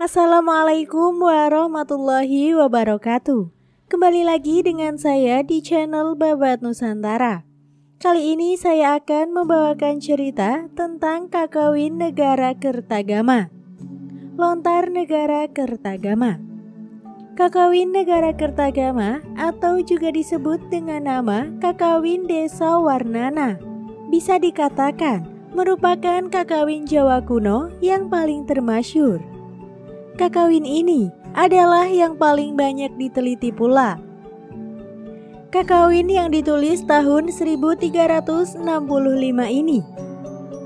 Assalamualaikum warahmatullahi wabarakatuh. Kembali lagi dengan saya di channel Babat Nusantara. Kali ini saya akan membawakan cerita tentang Kakawin Negara Kertagama. Lontar Negara Kertagama. Kakawin Negara Kertagama atau juga disebut dengan nama Kakawin Desa Warnana bisa dikatakan merupakan kakawin Jawa kuno yang paling termasyhur. Kakawin ini adalah yang paling banyak diteliti pula. Kakawin yang ditulis tahun 1365 ini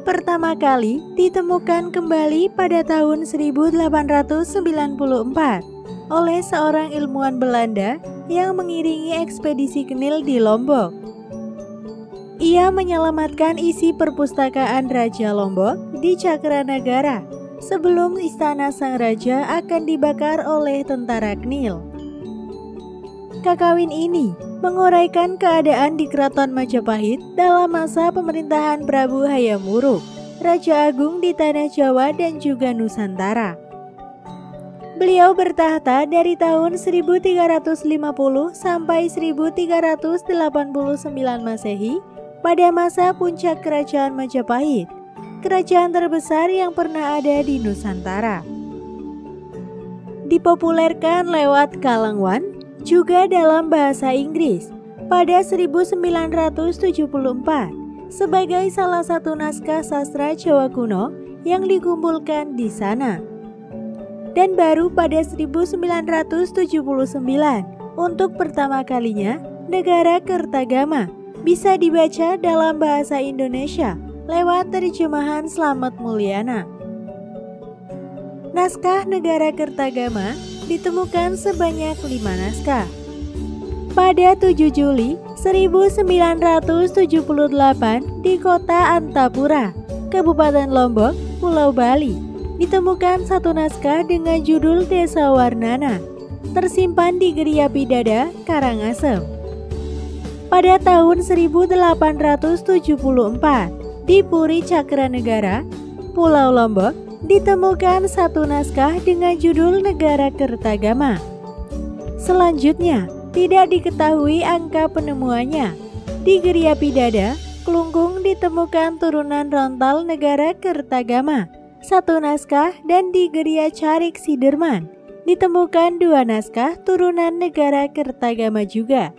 pertama kali ditemukan kembali pada tahun 1894 oleh seorang ilmuwan Belanda yang mengiringi ekspedisi Knil di Lombok. Ia menyelamatkan isi perpustakaan Raja Lombok di Cakranagara sebelum istana sang raja akan dibakar oleh tentara Knil. Kakawin ini menguraikan keadaan di Keraton Majapahit dalam masa pemerintahan Prabu Hayam Wuruk, Raja Agung di Tanah Jawa dan juga Nusantara. Beliau bertahta dari tahun 1350 sampai 1389 Masehi pada masa puncak Kerajaan Majapahit, kerajaan terbesar yang pernah ada di Nusantara. Dipopulerkan lewat Kalangwan, juga dalam bahasa Inggris, pada 1974 sebagai salah satu naskah sastra Jawa kuno yang dikumpulkan di sana. Dan baru pada 1979 untuk pertama kalinya Negara Kertagama bisa dibaca dalam bahasa Indonesia lewat terjemahan Slamet Mulyana. Naskah Negara Kertagama ditemukan sebanyak 5 naskah. Pada 7 Juli 1978 di kota Antapura, Kabupaten Lombok, Pulau Bali, ditemukan satu naskah dengan judul Desa Warnana, tersimpan di Geria Pidada, Karangasem. Pada tahun 1874, di Puri Cakranagara, Pulau Lombok, ditemukan satu naskah dengan judul Negara Kertagama. Selanjutnya, tidak diketahui angka penemuannya. Di Geria Pidada, Kelungkung ditemukan turunan Rontal Negara Kertagama, satu naskah, dan di Geria Carik Siderman ditemukan 2 naskah turunan Negara Kertagama juga.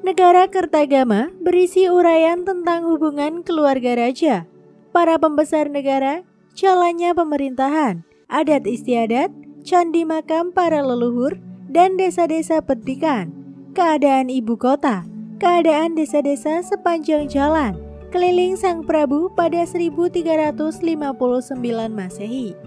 Negara Kertagama berisi uraian tentang hubungan keluarga raja, para pembesar negara, jalannya pemerintahan, adat istiadat, candi makam para leluhur, dan desa-desa petikan, keadaan ibu kota, keadaan desa-desa sepanjang jalan, keliling Sang Prabu pada 1359 Masehi.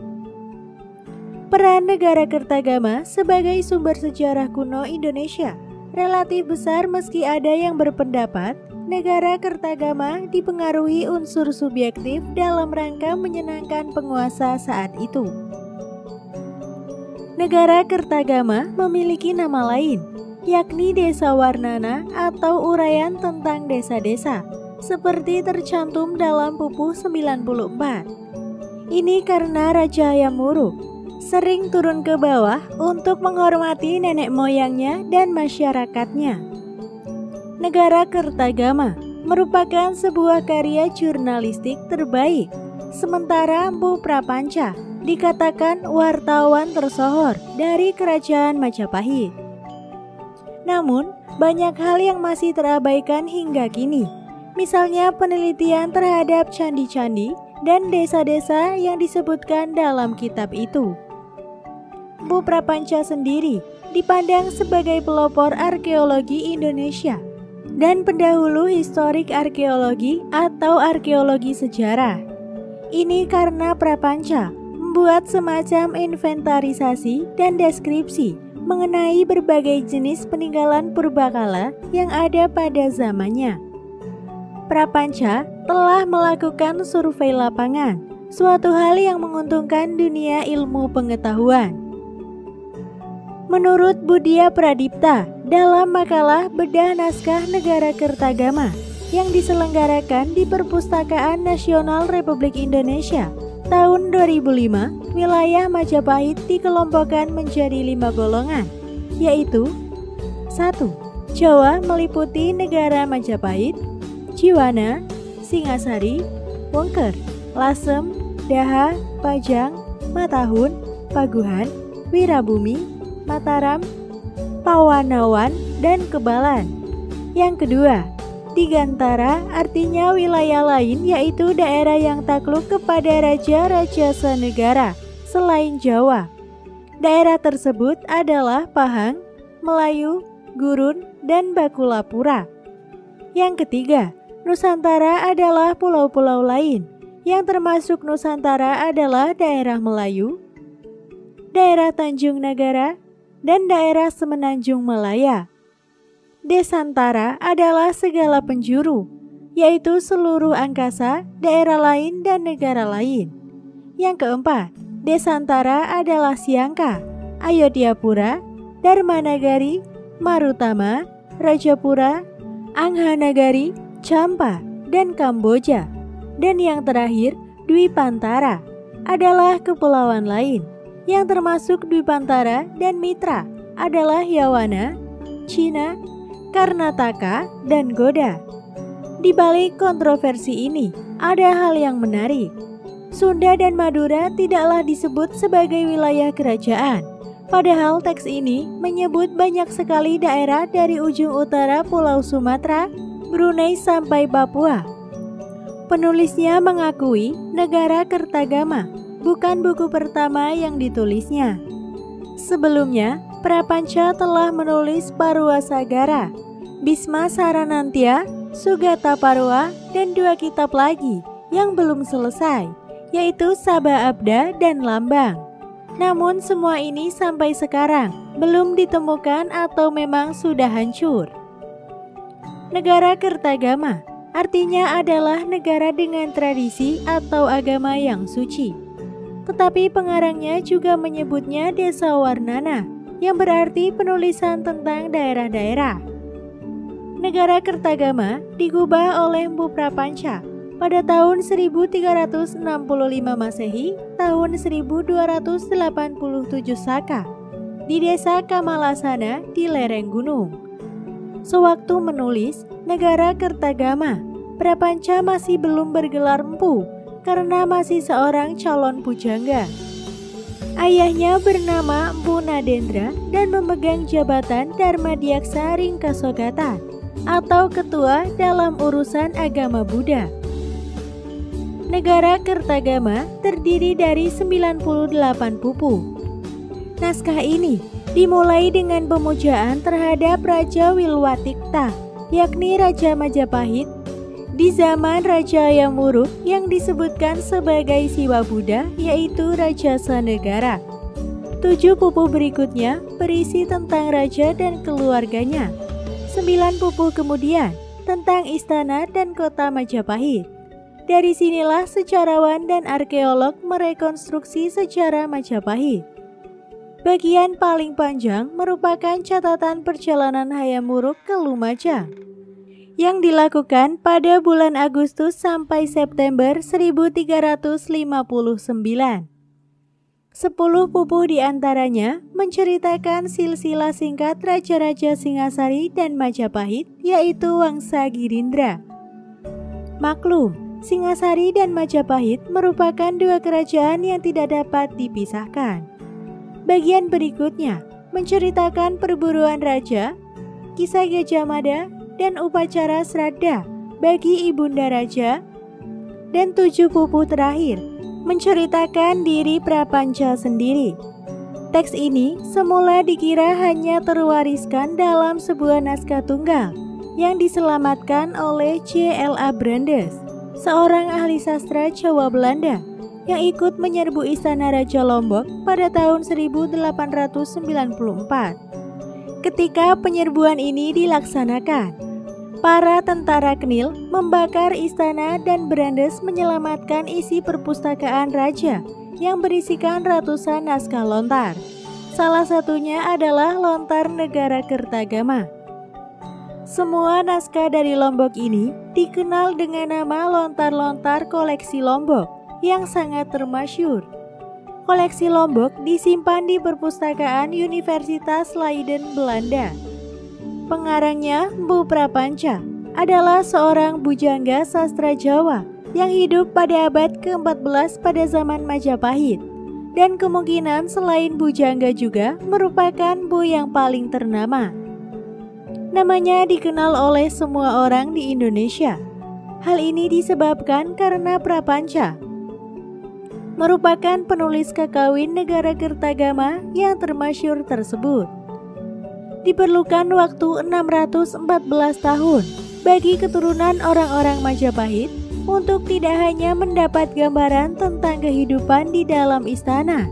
Peran Negara Kertagama sebagai sumber sejarah kuno Indonesia relatif besar, meski ada yang berpendapat Negara Kertagama dipengaruhi unsur subjektif dalam rangka menyenangkan penguasa saat itu. Negara Kertagama memiliki nama lain, yakni Desa Warnana atau uraian tentang desa-desa, seperti tercantum dalam Pupuh 94. Ini karena Raja Hayam Wuruk sering turun ke bawah untuk menghormati nenek moyangnya dan masyarakatnya. Negara Kertagama merupakan sebuah karya jurnalistik terbaik, sementara Mpu Prapanca dikatakan wartawan tersohor dari Kerajaan Majapahit. Namun, banyak hal yang masih terabaikan hingga kini, misalnya penelitian terhadap candi-candi dan desa-desa yang disebutkan dalam kitab itu. Mpu Prapanca sendiri dipandang sebagai pelopor arkeologi Indonesia dan pendahulu historik arkeologi atau arkeologi sejarah. Ini karena Prapanca membuat semacam inventarisasi dan deskripsi mengenai berbagai jenis peninggalan purbakala yang ada pada zamannya. Prapanca telah melakukan survei lapangan, suatu hal yang menguntungkan dunia ilmu pengetahuan. Menurut Budia Pradipta, dalam makalah Bedah Naskah Negara Kertagama yang diselenggarakan di Perpustakaan Nasional Republik Indonesia tahun 2005 wilayah Majapahit dikelompokkan menjadi 5 golongan, yaitu 1. Jawa meliputi negara Majapahit, Jiwana, Singasari, Wengker, Lasem, Daha, Pajang, Matahun, Paguhan, Wirabumi, Mataram, Pawanawan, dan Kebalan. Yang kedua, Digantara artinya wilayah lain, yaitu daerah yang takluk kepada raja-raja senegara selain Jawa. Daerah tersebut adalah Pahang, Melayu, Gurun, dan Bakulapura. Yang ketiga, Nusantara adalah pulau-pulau lain, yang termasuk Nusantara adalah daerah Melayu, daerah Tanjung Nagara, dan daerah Semenanjung Malaya. Desantara adalah segala penjuru, yaitu seluruh angkasa, daerah lain, dan negara lain. Yang keempat, Desantara adalah Siangka, Ayodhyapura, Dharmanagari, Marutama, Rajapura, Anghanagari, Champa, dan Kamboja. Dan yang terakhir, Dwipantara adalah kepulauan lain, yang termasuk Dwipantara dan Mitra adalah Yawana, Cina, Karnataka, dan Goda. Di balik kontroversi ini, ada hal yang menarik. Sunda dan Madura tidaklah disebut sebagai wilayah kerajaan, padahal teks ini menyebut banyak sekali daerah dari ujung utara Pulau Sumatera, Brunei sampai Papua. Penulisnya mengakui negara Kertagama bukan buku pertama yang ditulisnya. Sebelumnya, Prapanca telah menulis Parua Sagara, Bisma Saranantya, Sugata Parwa, dan 2 kitab lagi yang belum selesai, yaitu Sabha Abda dan Lambang. Namun semua ini sampai sekarang belum ditemukan atau memang sudah hancur. Negara Kertagama artinya adalah negara dengan tradisi atau agama yang suci. Tetapi pengarangnya juga menyebutnya Desa Warnana, yang berarti penulisan tentang daerah-daerah. Negara Kertagama digubah oleh Mpu Prapanca pada tahun 1365 Masehi, tahun 1287 Saka, di desa Kamalasana di lereng gunung. Sewaktu menulis negara Kertagama, Prapanca masih belum bergelar empu karena masih seorang calon pujangga. Ayahnya bernama Mpu Nadendra dan memegang jabatan Dharmadiaksa Ringkasogatan atau ketua dalam urusan agama Buddha. Negara Kertagama terdiri dari 98 pupu. Naskah ini dimulai dengan pemujaan terhadap Raja Wilwatikta, yakni Raja Majapahit, di zaman Raja Yamuruk yang disebutkan sebagai Siwa Buddha, yaitu Raja Senegara. 7 pupu berikutnya berisi tentang raja dan keluarganya. 9 pupu kemudian tentang istana dan kota Majapahit. Dari sinilah sejarawan dan arkeolog merekonstruksi sejarah Majapahit. Bagian paling panjang merupakan catatan perjalanan Hayam Wuruk ke Lumajang yang dilakukan pada bulan Agustus sampai September 1359. 10 pupu diantaranya menceritakan silsilah singkat raja-raja Singasari dan Majapahit, yaitu Wangsa Girindra. Maklum, Singasari dan Majapahit merupakan 2 kerajaan yang tidak dapat dipisahkan. Bagian berikutnya menceritakan perburuan raja, kisah Gajah Mada, dan upacara sraddha bagi ibunda raja. Dan 7 pupu terakhir menceritakan diri Prapanca sendiri. Teks ini semula dikira hanya terwariskan dalam sebuah naskah tunggal yang diselamatkan oleh J.L.A. Brandes, seorang ahli sastra Jawa Belanda yang ikut menyerbu istana Raja Lombok pada tahun 1894. Ketika penyerbuan ini dilaksanakan, para tentara Knil membakar istana dan Brandes menyelamatkan isi perpustakaan raja yang berisikan ratusan naskah lontar. Salah satunya adalah Lontar Negara Kertagama. Semua naskah dari Lombok ini dikenal dengan nama lontar-lontar koleksi Lombok yang sangat termasyhur. Koleksi Lombok disimpan di Perpustakaan Universitas Leiden, Belanda. Pengarangnya, Mpu Prapanca, adalah seorang bujangga sastra Jawa yang hidup pada abad ke-14 pada zaman Majapahit. Dan kemungkinan selain bujangga juga merupakan mpu yang paling ternama. Namanya dikenal oleh semua orang di Indonesia. Hal ini disebabkan karena Prapanca merupakan penulis kakawin negara Kertagama yang termasyhur tersebut. Diperlukan waktu 614 tahun bagi keturunan orang-orang Majapahit untuk tidak hanya mendapat gambaran tentang kehidupan di dalam istana,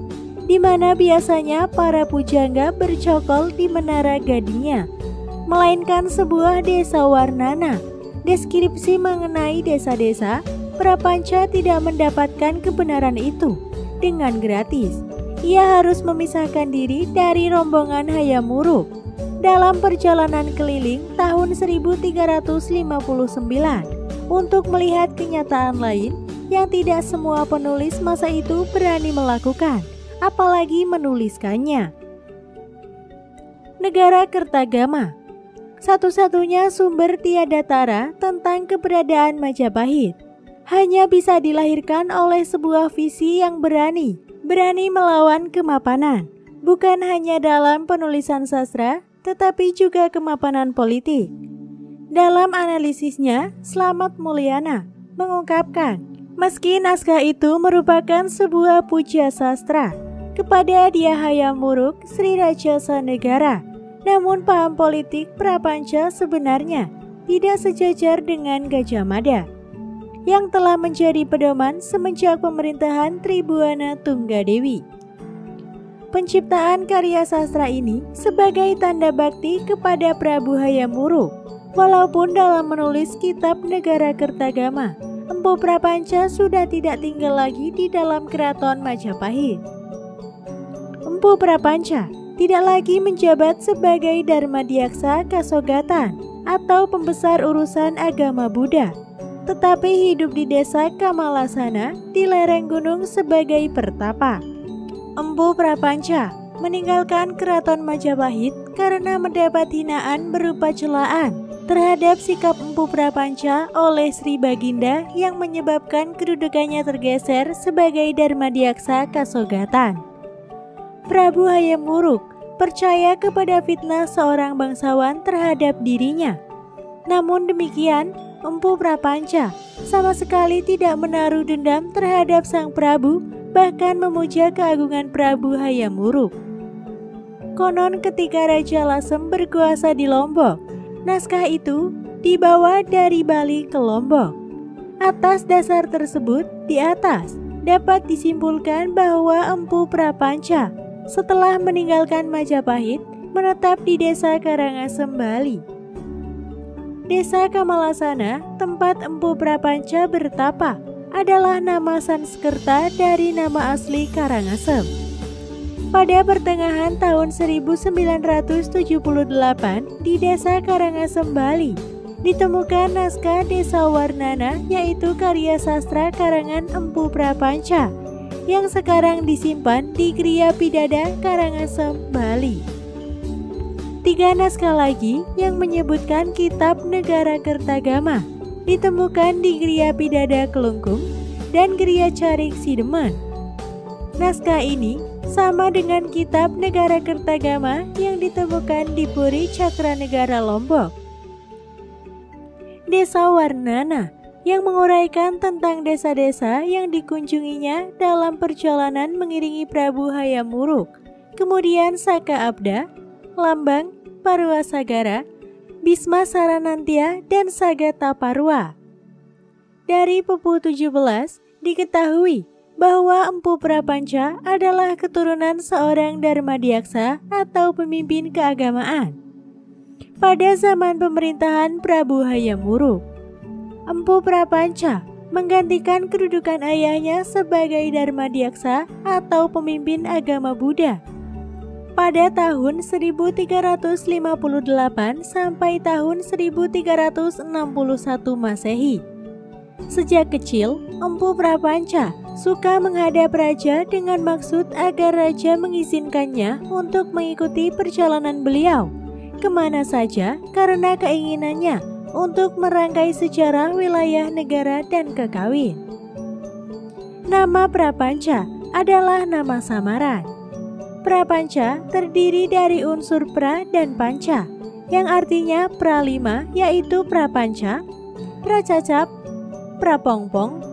di mana biasanya para pujangga bercokol di menara gadingnya, melainkan sebuah desa warnana. Deskripsi mengenai desa-desa, Prapanca tidak mendapatkan kebenaran itu dengan gratis. Ia harus memisahkan diri dari rombongan Hayam Wuruk dalam perjalanan keliling tahun 1359 untuk melihat kenyataan lain yang tidak semua penulis masa itu berani melakukan, apalagi menuliskannya. Negara Kertagama, satu-satunya sumber tiada tara tentang keberadaan Majapahit, hanya bisa dilahirkan oleh sebuah visi yang berani melawan kemapanan, bukan hanya dalam penulisan sastra, tetapi juga kemapanan politik. Dalam analisisnya, Slamet Mulyana mengungkapkan, meski naskah itu merupakan sebuah puja sastra kepada Dia Hayam Wuruk Sri Raja Sanegara, namun paham politik Prapanca sebenarnya tidak sejajar dengan Gajah Mada yang telah menjadi pedoman semenjak pemerintahan Tribuana Tunggadewi. Penciptaan karya sastra ini sebagai tanda bakti kepada Prabu Hayam Wuruk. Walaupun dalam menulis kitab Negara Kertagama, Mpu Prapanca sudah tidak tinggal lagi di dalam keraton Majapahit. Mpu Prapanca tidak lagi menjabat sebagai Darmadiaksa Kasogatan atau pembesar urusan agama Buddha, tetapi hidup di desa Kamalasana di lereng gunung sebagai pertapa. Mpu Prapanca meninggalkan keraton Majapahit karena mendapat hinaan berupa celaan terhadap sikap Mpu Prapanca oleh Sri Baginda yang menyebabkan kedudukannya tergeser sebagai Darmadiaksa Kasogatan. Prabu Hayam Wuruk percaya kepada fitnah seorang bangsawan terhadap dirinya. Namun demikian, Mpu Prapanca sama sekali tidak menaruh dendam terhadap sang Prabu, bahkan memuja keagungan Prabu Hayam Wuruk. Konon ketika Raja Lasem berkuasa di Lombok, naskah itu dibawa dari Bali ke Lombok. Atas dasar tersebut, di atas dapat disimpulkan bahwa Mpu Prapanca setelah meninggalkan Majapahit menetap di desa Karangasem, Bali. Desa Kamalasana, tempat Mpu Prapanca bertapa, adalah nama Sanskerta dari nama asli Karangasem. Pada pertengahan tahun 1978 di desa Karangasem, Bali, ditemukan naskah Desa Warnana, yaitu karya sastra karangan Mpu Prapanca yang sekarang disimpan di Griya Pidada Karangasem, Bali. 3 naskah lagi yang menyebutkan kitab Negara Kertagama ditemukan di Griya Pidada Kelungkung dan Griya Carik Sidemen. Naskah ini sama dengan kitab Negara Kertagama yang ditemukan di Puri Cakranegara Lombok. Desa Warnana yang menguraikan tentang desa-desa yang dikunjunginya dalam perjalanan mengiringi Prabu Hayam Wuruk, kemudian Saka Abda, Lambang, Parua Sagara, Bisma Saranantia, dan Saga Taparua. Dari Pepu 17 diketahui bahwa Mpu Prapanca adalah keturunan seorang Darmadiaksa atau pemimpin keagamaan. Pada zaman pemerintahan Prabu Hayam Wuruk, Mpu Prapanca menggantikan kedudukan ayahnya sebagai Darmadiaksa atau pemimpin agama Buddha pada tahun 1358 sampai tahun 1361 Masehi. Sejak kecil, Empu Prapanca suka menghadap raja dengan maksud agar raja mengizinkannya untuk mengikuti perjalanan beliau kemana saja karena keinginannya untuk merangkai sejarah wilayah negara dan kekawin. Nama Prapanca adalah nama samaran. Prapanca terdiri dari unsur pra dan panca, yang artinya pralima yaitu prapanca, pracacap, prapongpong,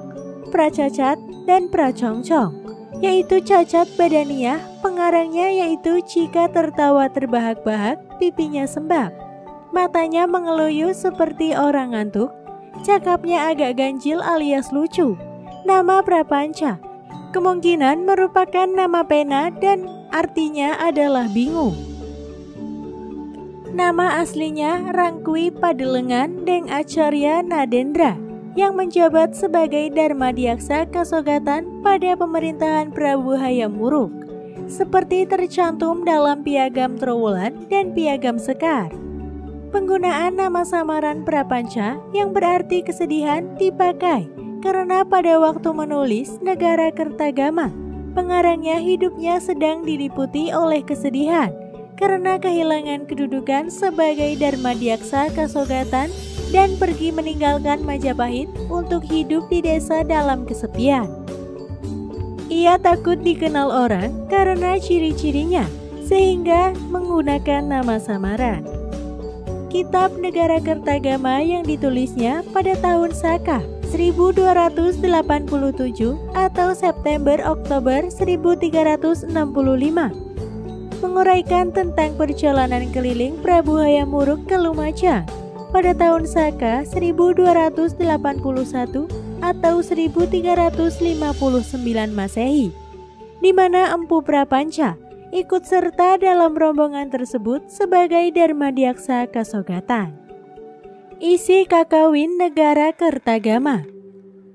pracacat, dan pracongcong, yaitu cacat badaniah. Pengarangnya yaitu jika tertawa terbahak-bahak, pipinya sembab, matanya mengeluyu seperti orang ngantuk, cakapnya agak ganjil alias lucu. Nama Prapanca kemungkinan merupakan nama pena dan artinya adalah bingung. Nama aslinya Rangkui Padelengan Deng Acarya Nadendra yang menjabat sebagai Darmadiaksa Kasogatan pada pemerintahan Prabu Hayam Wuruk, seperti tercantum dalam Piagam Trowulan dan Piagam Sekar. Penggunaan nama samaran Prapanca yang berarti kesedihan dipakai karena pada waktu menulis Negara Kertagama, pengarangnya hidupnya sedang diliputi oleh kesedihan karena kehilangan kedudukan sebagai Darmadiaksa Kasogatan dan pergi meninggalkan Majapahit untuk hidup di desa dalam kesepian. Ia takut dikenal orang karena ciri-cirinya, sehingga menggunakan nama samaran. Kitab Negara Kertagama yang ditulisnya pada tahun Saka 1287 atau September-Oktober 1365 menguraikan tentang perjalanan keliling Prabu Hayam Wuruk ke Lumajang pada tahun Saka 1281 atau 1359 Masehi, di mana Empu Prapanca ikut serta dalam rombongan tersebut sebagai Darmadiaksa Kasogatan. Isi kakawin Negara Kertagama.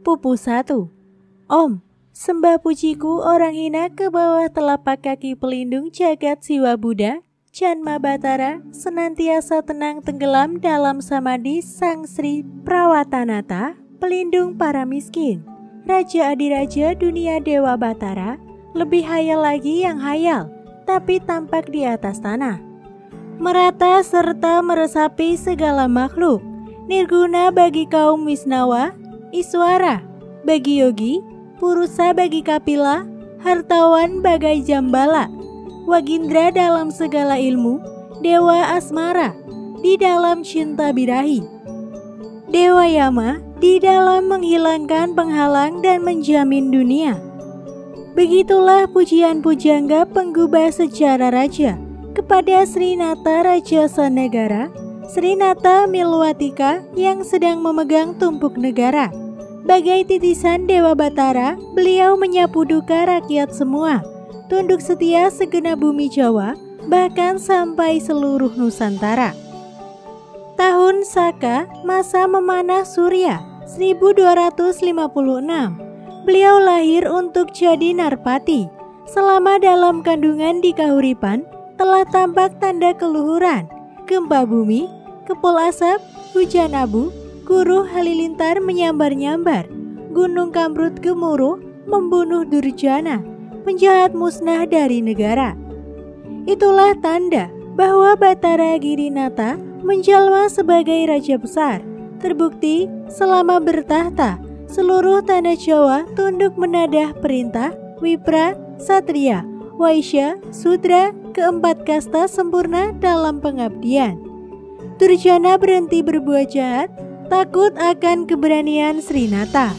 Pupu 1. Om, sembah pujiku orang hina ke bawah telapak kaki pelindung jagat Siwa Buddha, Janma Batara, senantiasa tenang tenggelam dalam samadhi Sang Sri Prawatanata, pelindung para miskin, Raja Adiraja dunia Dewa Batara, lebih hayal lagi yang hayal, tapi tampak di atas tanah, merata serta meresapi segala makhluk, nirguna bagi kaum Wisnawa, Iswara bagi yogi, Purusa bagi Kapila, hartawan bagai Jambala, Wagindra dalam segala ilmu, Dewa Asmara di dalam cinta birahi, Dewa Yama di dalam menghilangkan penghalang dan menjamin dunia. Begitulah pujian pujangga penggubah sejarah raja kepada Srinata Raja Sanegara, Srinata Milwatika yang sedang memegang tumpuk negara. Bagai titisan Dewa Batara, beliau menyapu duka rakyat semua, tunduk setia segenap bumi Jawa, bahkan sampai seluruh Nusantara. Tahun Saka, masa memanah Surya, 1256. Beliau lahir untuk jadi Narpati. Selama dalam kandungan di Kahuripan, telah tampak tanda keluhuran, gempa bumi, kepul asap, hujan abu, Guruh halilintar menyambar-nyambar, Gunung Kamrut gemuruh, membunuh Durjana, penjahat musnah dari negara. Itulah tanda bahwa Batara Girinata menjelma sebagai raja besar. Terbukti selama bertahta, seluruh tanah Jawa tunduk menadah perintah Wipra, Satria, Waisya, Sudra, keempat kasta sempurna dalam pengabdian. Durjana berhenti berbuat jahat, takut akan keberanian Srinata.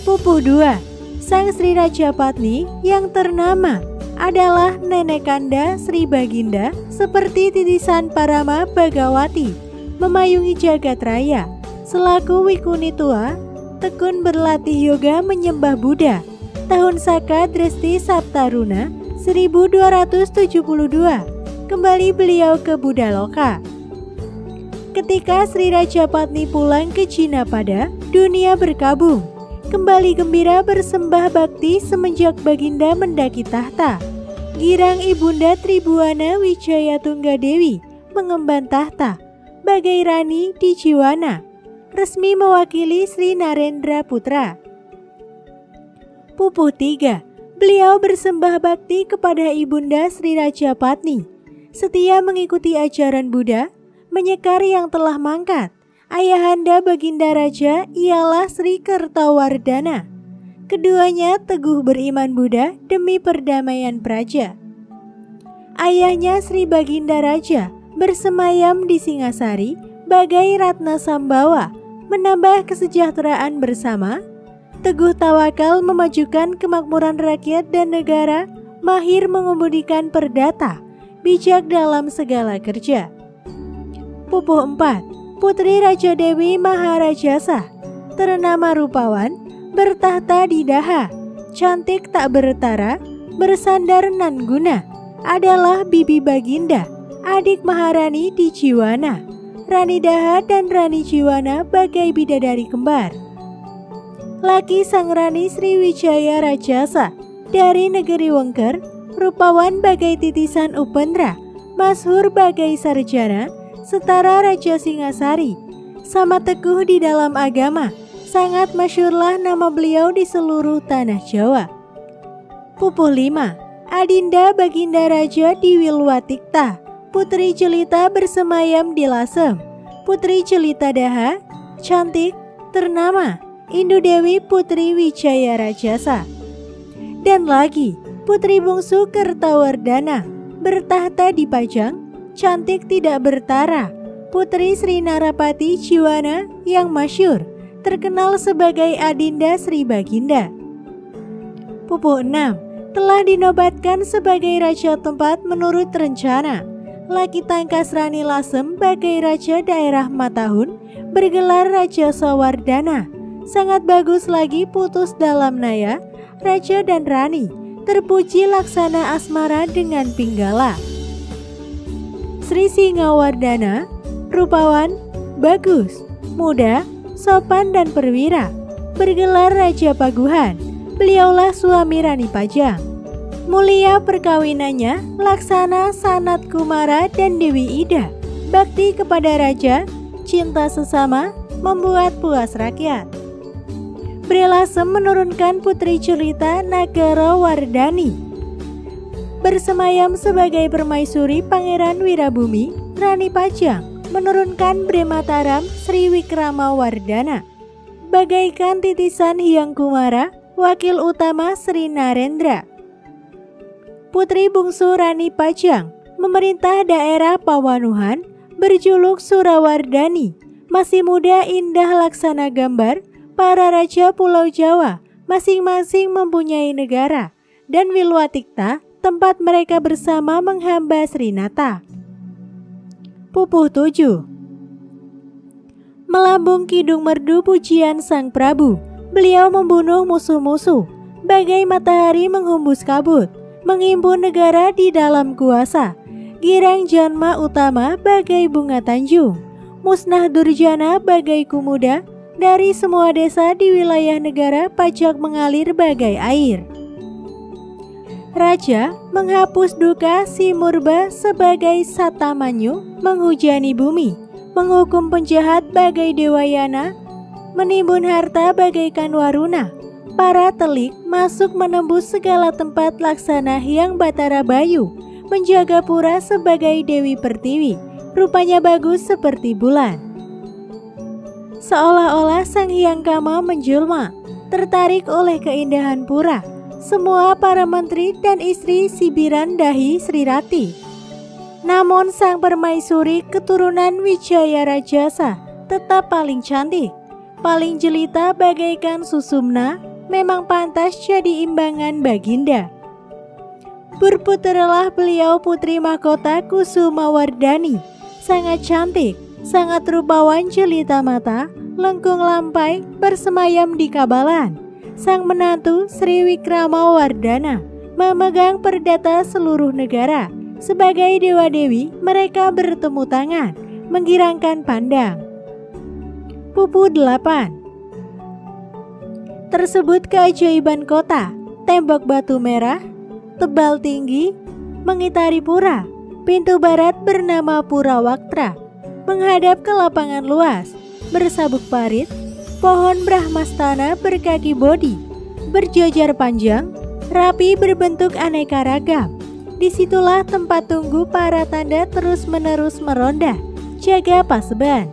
Pupu 2. Sang Sri Rajapatni yang ternama adalah Nenek Kanda Sri Baginda, seperti titisan Parama Bagawati, memayungi jagat raya. Selaku Wikuni tua, tekun berlatih yoga menyembah Buddha. Tahun Saka Dresti Saptaruna 1272, kembali beliau ke Buddha Loka. Ketika Sri Rajapatni pulang ke Jinapada, dunia berkabung. Kembali gembira bersembah bakti semenjak Baginda mendaki tahta. Girang Ibunda Tribuana Wijaya Tunggadewi mengemban tahta, bagai Rani di Jiwana. resmi mewakili Sri Narendra Putra. Pupuh 3. Beliau bersembah bakti kepada Ibunda Sri Rajapatni, setia mengikuti ajaran Buddha, menyekar yang telah mangkat. Ayahanda Baginda Raja ialah Sri Kertawardhana. Keduanya teguh beriman Buddha demi perdamaian praja. Ayahnya Sri Baginda Raja bersemayam di Singasari bagai Ratna Sambawa, menambah kesejahteraan bersama. Teguh tawakal memajukan kemakmuran rakyat dan negara, mahir mengemudikan perdata, bijak dalam segala kerja. Pupuh 4. Putri Raja Dewi Maharajasa, ternama rupawan, bertahta di Daha, cantik tak bertara, bersandar nan guna, adalah Bibi Baginda, adik Maharani di Jiwana. Rani Daha dan Rani Jiwana bagai bidadari kembar. Laki sang Rani Sriwijaya Rajasa dari negeri Wengker, rupawan bagai titisan Upendra, masyhur bagai sarjana, setara Raja Singasari, sama teguh di dalam agama, sangat masyhurlah nama beliau di seluruh tanah Jawa. Pupuh 5. Adinda Baginda Raja di Wilwatikta, Putri Jelita bersemayam di Lasem, Putri Jelita Daha, cantik, ternama, Indu Dewi Putri Wijaya Rajasa. Dan lagi, Putri Bungsu Kertawardhana, bertahta di Pajang, cantik tidak bertara, Putri Sri Narapati Jiwana yang masyhur, terkenal sebagai Adinda Sri Baginda. Pupuh 6. Telah dinobatkan sebagai Raja tempat menurut rencana. Laki tangkas Rani Lasem bagai Raja daerah Matahun, bergelar Raja Sawardhana. Sangat bagus lagi putus dalam naya, Raja dan Rani, terpuji laksana asmara dengan Pinggala. Sri Singawardhana, rupawan, bagus, muda, sopan dan perwira, bergelar Raja Paguhan. Beliaulah suami Rani Pajang. Mulia perkawinannya, laksana Sanat Kumara dan Dewi Ida. Bakti kepada Raja, cinta sesama, membuat puas rakyat. Lasem menurunkan Putri Jelita Nagarawardhani, bersemayam sebagai permaisuri Pangeran Wirabumi. Rani Pajang menurunkan Bremataram Sri Wikramawardhana, bagaikan titisan Hyang Kumara, wakil utama Sri Narendra. Putri bungsu Rani Pajang memerintah daerah Pawanuhan, berjuluk Surawardhani, masih muda indah laksana gambar. Para raja Pulau Jawa masing-masing mempunyai negara, dan Wilwatikta tempat mereka bersama menghamba Srinata. Pupuh 7. Melambung kidung merdu pujian Sang Prabu, beliau membunuh musuh-musuh, bagai matahari menghembus kabut, menghimpun negara di dalam kuasa. Girang Janma Utama bagai bunga tanjung, musnah Durjana bagai kumuda. Dari semua desa di wilayah negara pajak mengalir bagai air. Raja menghapus duka si Murba sebagai Satamanyu, menghujani bumi, menghukum penjahat bagai Dewayana, menimbun harta bagaikan Waruna. Para telik masuk menembus segala tempat laksana Hyang Batara Bayu, menjaga pura sebagai Dewi Pertiwi, rupanya bagus seperti bulan. Seolah-olah Sang Hyang Kama menjelma, tertarik oleh keindahan pura. Semua para menteri dan istri Sibiran dahi Sri Rati. Namun sang permaisuri keturunan Wijaya Rajasa tetap paling cantik, paling jelita bagaikan Susumna, memang pantas jadi imbangan Baginda. Berputeralah beliau putri mahkota Kusumawardhani, sangat cantik, sangat rupawan jelita mata, lengkung lampai, bersemayam di Kabalan. Sang menantu Sri Wikramawardhana memegang perdata seluruh negara. Sebagai dewa-dewi, mereka bertemu tangan, menggirangkan pandang. Pupuh 8. Tersebut keajaiban kota, tembok batu merah, tebal tinggi, mengitari pura. Pintu barat bernama Pura Waktra, menghadap ke lapangan luas. bersabuk parit, pohon brahmastana berkaki bodi, berjajar panjang, rapi berbentuk aneka ragam. Disitulah tempat tunggu para tanda terus-menerus meronda, jaga Paseban.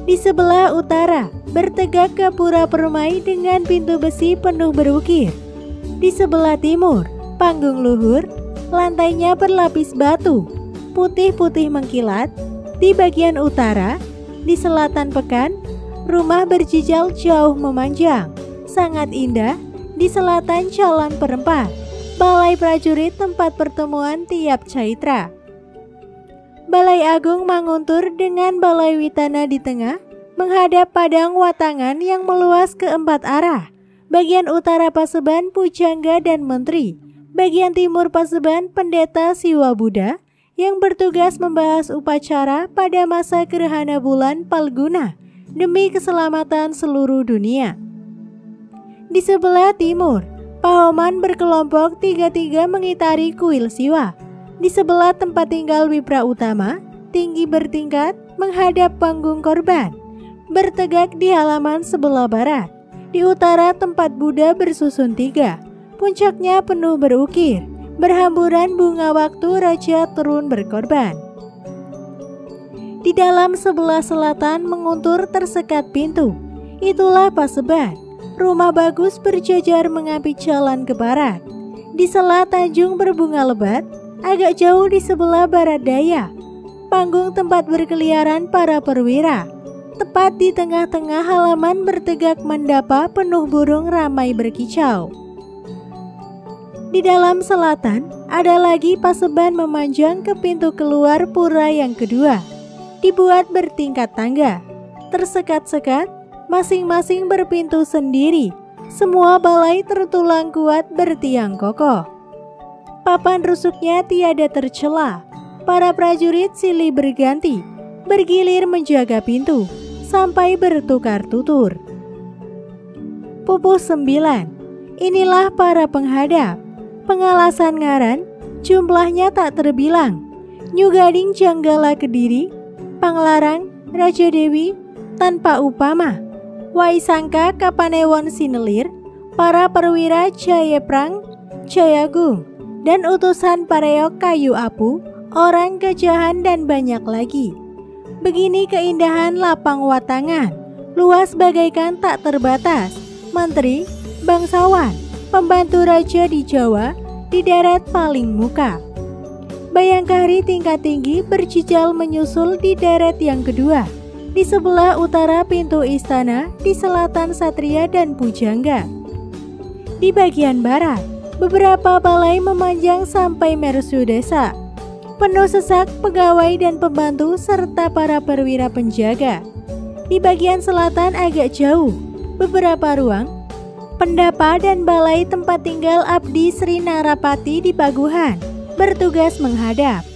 Di sebelah utara, bertegak Gapura Permai dengan pintu besi penuh berukir. Di sebelah timur, panggung luhur, lantainya berlapis batu, putih-putih mengkilat. Di bagian utara, di selatan pekan, rumah berjejal jauh memanjang, sangat indah. Di selatan Jalan Perempat, Balai Prajurit tempat pertemuan tiap Caitra. Balai Agung Manguntur dengan Balai Witana di tengah, menghadap padang watangan yang meluas ke empat arah. Bagian utara Paseban Pujangga dan Menteri, bagian timur Paseban Pendeta Siwa Buddha yang bertugas membahas upacara pada masa gerhana bulan Palguna demi keselamatan seluruh dunia. Di sebelah timur, Pahoman berkelompok 3-3 mengitari kuil Siwa. Di sebelah tempat tinggal Wipra Utama, tinggi bertingkat menghadap panggung korban, bertegak di halaman sebelah barat. Di utara tempat Buddha bersusun 3, puncaknya penuh berukir, berhamburan bunga waktu raja turun berkorban. Di dalam sebelah selatan menguntur tersekat pintu. Itulah Paseban. Rumah bagus berjajar mengambil jalan ke barat. Di sela Tanjung berbunga lebat, agak jauh di sebelah barat daya, panggung tempat berkeliaran para perwira. Tepat di tengah-tengah halaman bertegak mandapa penuh burung ramai berkicau. Di dalam selatan, ada lagi Paseban memanjang ke pintu keluar pura yang kedua. Dibuat bertingkat tangga, tersekat-sekat, masing-masing berpintu sendiri. Semua balai tertulang kuat bertiang kokoh. Papan rusuknya tiada tercela. Para prajurit silih berganti, bergilir menjaga pintu, sampai bertukar tutur. Pupuh 9. Inilah para penghadap. Pengalasan ngaran, jumlahnya tak terbilang. Nyugading Janggala Kediri, Panglarang, Raja Dewi, tanpa upama. Waisangka Kapanewon Sinelir, para perwira Jayaprang, Jayagung, dan utusan Pareok Kayu Apu, orang Gajahan dan banyak lagi. Begini keindahan lapang watangan, luas bagaikan tak terbatas. Menteri, bangsawan, pembantu raja di Jawa, di deret paling muka. Bayangkari tingkat tinggi berjejal menyusul di deret yang kedua. Di sebelah utara pintu istana, di selatan Satria dan Pujangga. Di bagian barat, beberapa balai memanjang sampai Mersu Desa, penuh sesak pegawai dan pembantu serta para perwira penjaga. Di bagian selatan agak jauh, beberapa ruang, pendapa dan balai tempat tinggal Abdi Sri Narapati di Paguhan, bertugas menghadap.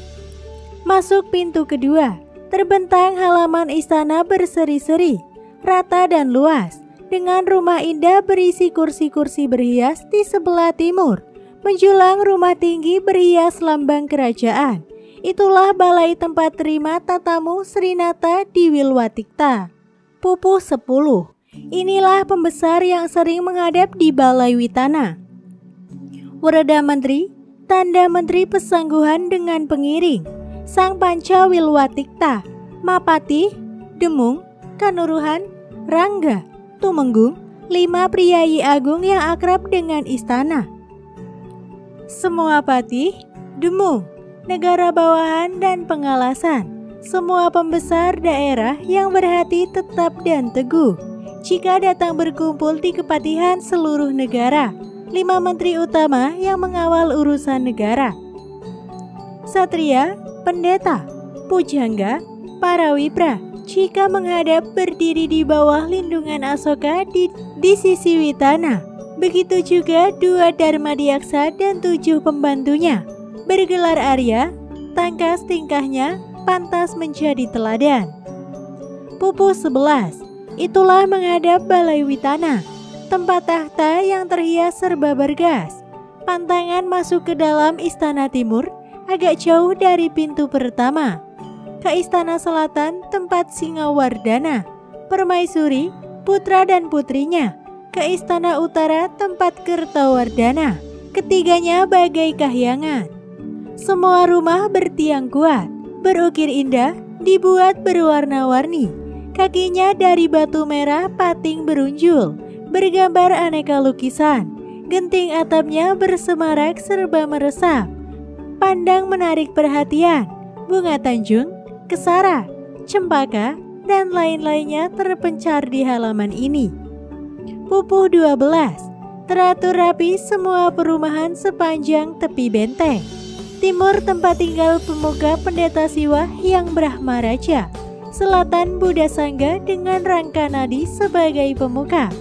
Masuk pintu kedua. Terbentang halaman istana berseri-seri, rata dan luas, dengan rumah indah berisi kursi-kursi berhias di sebelah timur. Menjulang rumah tinggi berhias lambang kerajaan. Itulah balai tempat terima tatamu Srinata di Wilwatikta. Pupuh 10. Inilah pembesar yang sering menghadap di Balai Witana. Wereda Menteri, tanda Menteri Pesangguhan dengan pengiring. Sang Panca Wilwatikta, Mapati, Demung, Kanuruhan, Rangga, Tumenggung, 5 priyayi agung yang akrab dengan istana. Semua patih, Demung, negara bawahan dan pengalasan. Semua pembesar daerah yang berhati tetap dan teguh. Jika datang berkumpul di kepatihan seluruh negara, 5 menteri utama yang mengawal urusan negara. Satria, pendeta, pujangga, para wipra, jika menghadap berdiri di bawah lindungan Asoka di sisi Witana. Begitu juga 2 Darmadiaksa dan 7 pembantunya. Bergelar Arya, tangkas tingkahnya, pantas menjadi teladan. Pupuh 11. Itulah menghadap Balai Witana, tempat tahta yang terhias serba bergas. Pantangan masuk ke dalam istana timur, agak jauh dari pintu pertama. Ke istana selatan tempat Singawardana, permaisuri, putra dan putrinya ke istana utara tempat Kertawardhana. Ketiganya bagai kahyangan. Semua rumah bertiang kuat, berukir indah, dibuat berwarna-warni. Kakinya dari batu merah pating berunjul, bergambar aneka lukisan. Genting atapnya bersemarak serba meresap. Pandang menarik perhatian. Bunga tanjung, kesara, cempaka, dan lain-lainnya terpencar di halaman ini. Pupuh 12. Teratur rapi semua perumahan sepanjang tepi benteng. Timur tempat tinggal pemuka pendeta Siwa yang Brahma Raja. Selatan Buddha Sangga dengan Rangkanadi sebagai pemuka.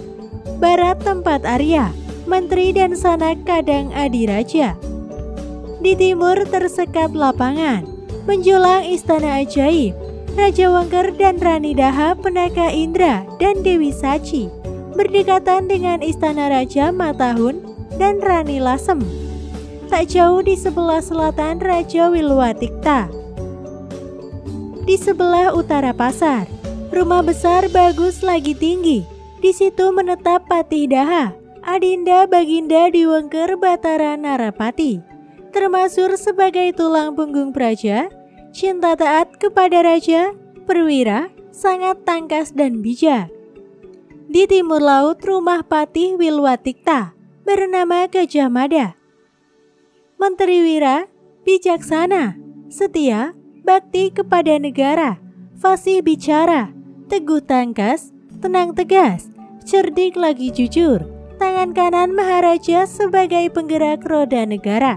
Barat tempat Arya, menteri dan sanak Kadang Adi Raja. Di timur tersekat lapangan, menjulang istana ajaib, Raja Wangker dan Rani Daha Penaka Indra dan Dewi Saci, berdekatan dengan istana Raja Matahun dan Rani Lasem. Tak jauh di sebelah selatan Raja Wilwatikta. Di sebelah utara pasar, rumah besar bagus lagi tinggi. Di situ menetap Patih Daha, Adinda Baginda Diwengker Batara Narapati, termasuk sebagai tulang punggung praja, cinta taat kepada raja, perwira, sangat tangkas dan bijak. Di timur laut rumah Patih Wilwatikta bernama Gajah Mada. Menteri wira, bijaksana, setia, bakti kepada negara, fasih bicara, teguh tangkas, tenang tegas, cerdik lagi jujur. Tangan kanan Maharaja sebagai penggerak roda negara.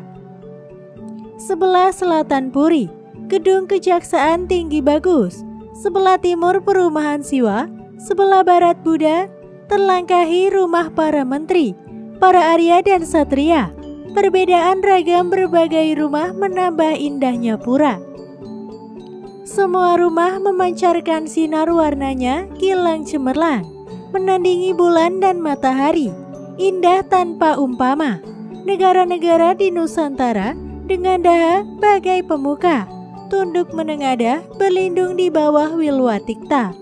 Sebelah selatan Puri, gedung kejaksaan tinggi bagus. Sebelah timur perumahan Siwa, sebelah barat Buddha, terlangkahi rumah para menteri, para Arya dan Satria. Perbedaan ragam berbagai rumah menambah indahnya pura. Semua rumah memancarkan sinar warnanya kilang cemerlang, menandingi bulan dan matahari. Indah tanpa umpama. Negara-negara di Nusantara dengan Daha bagai pemuka, tunduk menengadah berlindung di bawah Wilwatikta.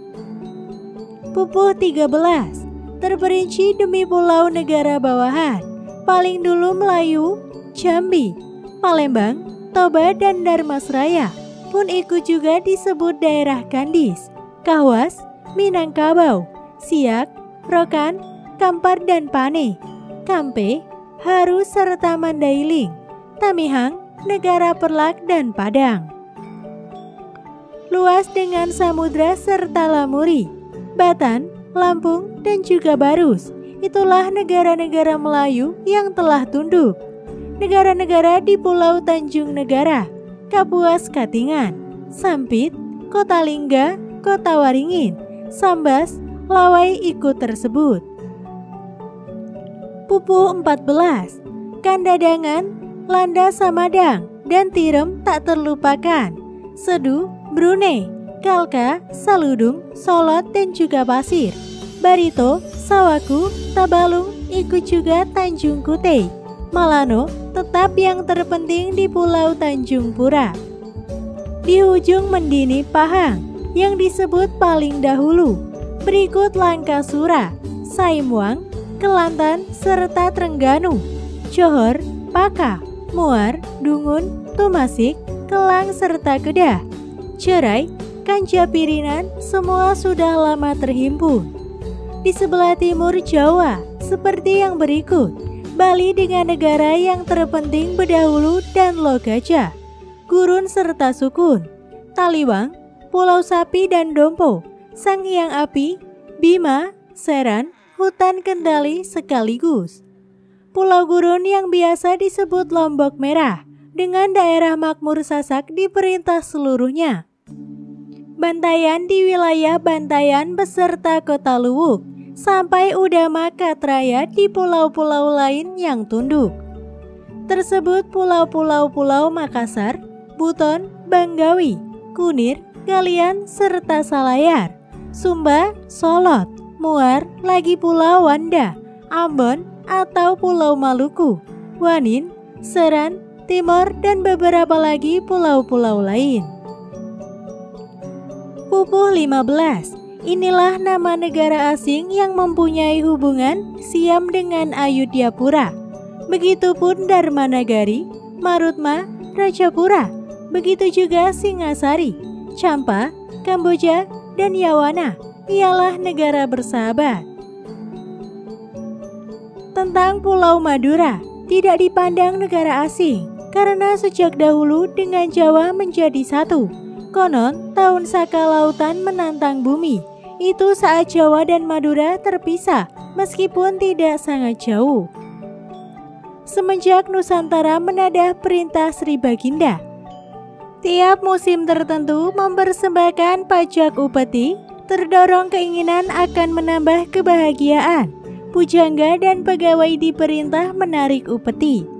Pupuh 13. Terperinci demi pulau negara bawahan. Paling dulu Melayu, Jambi, Palembang, Toba dan Darmasraya pun ikut juga disebut daerah Kandis, Kawas, Minangkabau, Siak, Rokan, Kampar dan Pane, Kampe, Haru serta Mandailing, Tamihang, Negara Perlak dan Padang. Luas dengan samudra serta lamuri, Batan, Lampung dan juga Barus. Itulah negara-negara Melayu yang telah tunduk. Negara-negara di Pulau Tanjung Negara, Kapuas Katingan, Sampit, Kota Lingga, Kota Waringin, Sambas, Lawai ikut tersebut. Pupuh 14. Kandadangan, Landa Samadang, dan Tirem tak terlupakan. Sedu, Brunei, Kalka, Saludung, Solot dan juga Pasir. Barito, Sawaku, Tabalung, ikut juga Tanjung Kute. Malano, tetap yang terpenting di Pulau Tanjung Pura. Di ujung Mendini Pahang, yang disebut paling dahulu. Berikut Langkasura, Saimuang, Kelantan, serta Trengganu, Johor, Paka, Muar, Dungun, Tumasik, Kelang, serta Kedah, Cerai, Kancapirinan, semua sudah lama terhimpun. Di sebelah timur Jawa, seperti yang berikut. Bali dengan negara yang terpenting berdahulu dan Logajah, Gurun serta Sukun, Taliwang, Pulau Sapi dan Dompo, Sanghyang Api, Bima, Seran, hutan kendali sekaligus. Pulau Gurun yang biasa disebut Lombok Merah, dengan daerah makmur Sasak diperintah seluruhnya. Bantayan di wilayah Bantayan beserta kota Luwuk, sampai Udama Katraya di pulau-pulau lain yang tunduk. Tersebut pulau-pulau Makassar, Buton, Banggawi, Kunir, Galian, serta Salayar, Sumba, Solot, Muar, lagi Pulau Wanda, Ambon atau Pulau Maluku, Wanin, Seran, Timor, dan beberapa lagi pulau-pulau lain. Pupuh 15. Inilah nama negara asing yang mempunyai hubungan Siam dengan Ayudhyapura. Begitupun Dharmanagari, Marutma, Rajapura. Begitu juga Singasari, Champa, Kamboja, dan Yawana ialah negara bersahabat. Tentang Pulau Madura, tidak dipandang negara asing karena sejak dahulu dengan Jawa menjadi satu. Konon, tahun saka lautan menantang bumi. Itu saat Jawa dan Madura terpisah meskipun tidak sangat jauh. Semenjak Nusantara menadah perintah Sri Baginda, tiap musim tertentu mempersembahkan pajak upeti, terdorong keinginan akan menambah kebahagiaan. Pujangga dan pegawai di perintah menarik upeti.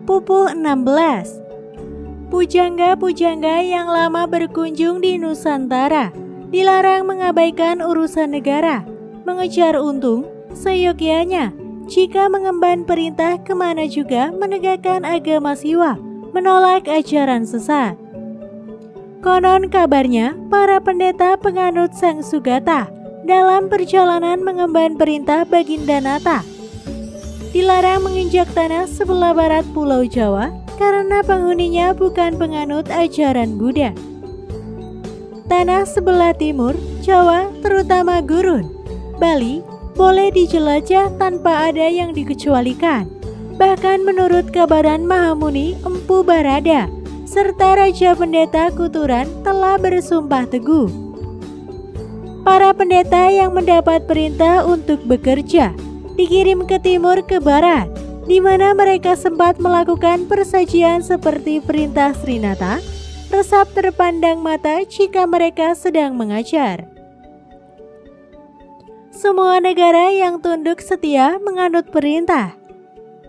Pupuh 16. Pujangga-pujangga yang lama berkunjung di Nusantara dilarang mengabaikan urusan negara, mengejar untung seyogyanya. Jika mengemban perintah kemana juga menegakkan agama Siwa, menolak ajaran sesat. Konon kabarnya para pendeta penganut Sang Sugata dalam perjalanan mengemban perintah Bagindanata dilarang menginjak tanah sebelah barat Pulau Jawa karena penghuninya bukan penganut ajaran Buddha. Tanah sebelah timur Jawa, terutama Gurun, Bali, boleh dijelajah tanpa ada yang dikecualikan. Bahkan menurut kabaran Mahamuni Empu Barada serta Raja Pendeta Kuturan telah bersumpah teguh. Para pendeta yang mendapat perintah untuk bekerja dikirim ke timur ke barat, di mana mereka sempat melakukan persajian seperti perintah Srinata. Resap terpandang mata jika mereka sedang mengajar. Semua negara yang tunduk setia menganut perintah,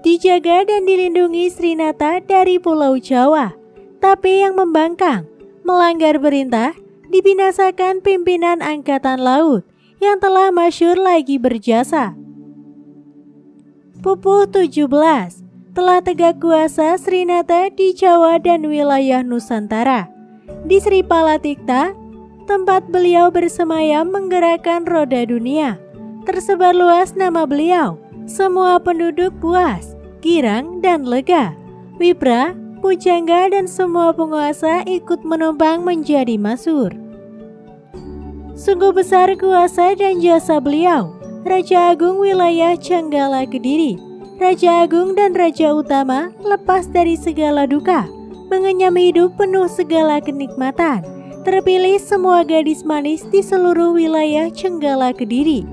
dijaga dan dilindungi Srinata dari Pulau Jawa. Tapi yang membangkang, melanggar perintah, dibinasakan pimpinan angkatan laut yang telah masyhur lagi berjasa. Pupuh 17. Telah tegak kuasa Srinata di Jawa dan wilayah Nusantara. Di Sri Palatikta, tempat beliau bersemayam menggerakkan roda dunia. Tersebar luas nama beliau. Semua penduduk puas, girang, dan lega. Wipra, pujangga, dan semua penguasa ikut menumpang menjadi masyhur. Sungguh besar kuasa dan jasa beliau. Raja Agung wilayah Canggala Kediri, Raja Agung dan Raja Utama lepas dari segala duka, mengenyam hidup penuh segala kenikmatan. Terpilih semua gadis manis di seluruh wilayah Canggala Kediri,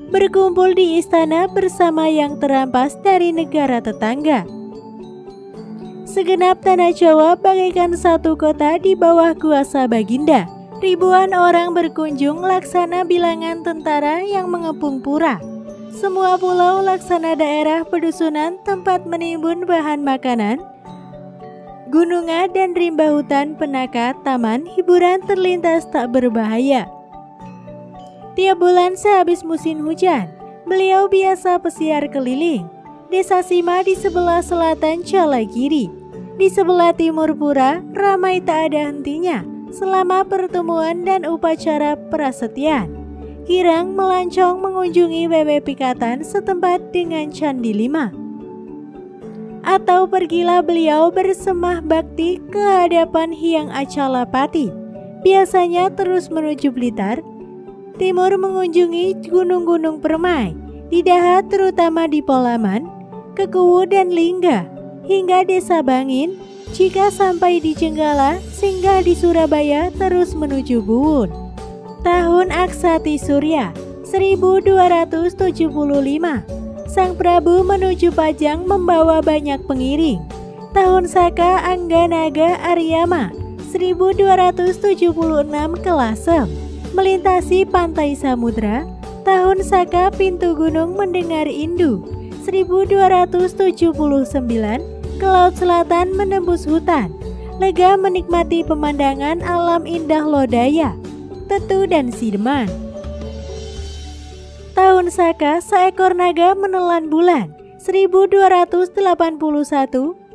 berkumpul di istana bersama yang terampas dari negara tetangga. Segenap tanah Jawa bagaikan satu kota di bawah kuasa Baginda. Ribuan orang berkunjung laksana bilangan tentara yang mengepung pura. Semua pulau laksana daerah pedusunan tempat menimbun bahan makanan. Gunungan dan rimba hutan penaka taman hiburan terlintas tak berbahaya. Tiap bulan sehabis musim hujan, beliau biasa pesiar keliling. Desa Sima di sebelah selatan Calagiri, di sebelah timur pura ramai tak ada hentinya selama pertemuan dan upacara prasetyan. Kirang melancong mengunjungi wewe pikatan setempat dengan Candi 5. Atau pergilah beliau bersemah bakti ke hadapan Hyang Acalapati. Biasanya terus menuju Blitar, timur mengunjungi gunung-gunung permai, di Daha terutama di Polaman, Kekuwu dan Lingga, hingga Desa Bangin. Jika sampai di Jenggala, singgah di Surabaya terus menuju Buwun. Tahun Aksati Surya 1275, Sang Prabu menuju Pajang membawa banyak pengiring. Tahun Saka Angganaga Aryama 1276 ke Lasem, melintasi pantai samudra. Tahun Saka Pintu Gunung mendengar Indu 1279 ke Laut Selatan menembus hutan. Lega menikmati pemandangan alam indah Lodaya, Tetu dan Sideman. Tahun Saka seekor naga menelan bulan 1281